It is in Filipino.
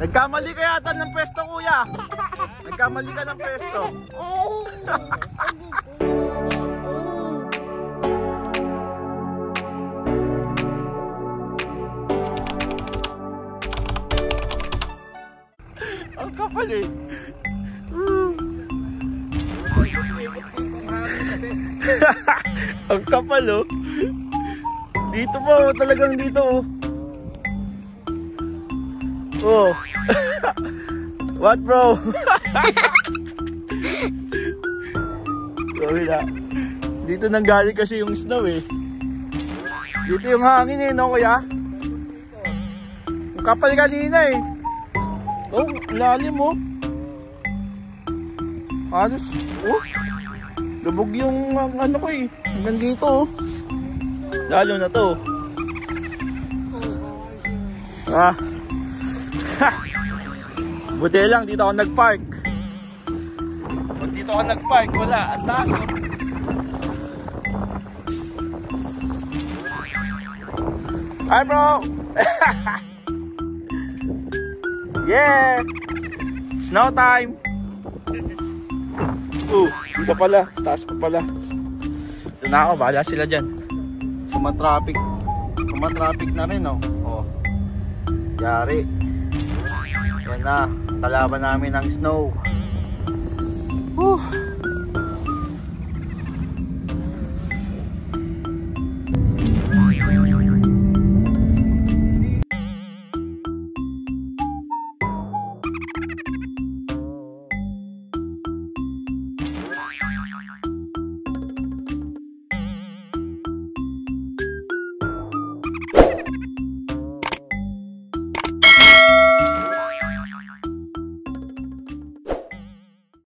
Nagkamali ka yata ng pwesto, kuya. Nagkamali ka ng pwesto. Ang kapal eh. Ang kapal oh. Dito po, talagang dito oh. Oh. What bro? Sorry na. Dito nanggaling kasi yung snow eh. Dito yung hangin eh, no kuya? Ang kapal kanina eh. Oh, lalim oh. Halos, oh. Lubog yung ano ko eh. Hanggang dito oh. Lalo na to. Ah. Buti lang, dito ako nag-park. Pag dito ako nag-park, wala. Ang taas oh. Hi bro! Yeah! Snow time! Dito pala. Taas pa pala. Ito na ako, bahala sila dyan. Sumatraffic. Sumatraffic na rin oh. Oh. Yari. Yan na. Kalaban namin ng snow.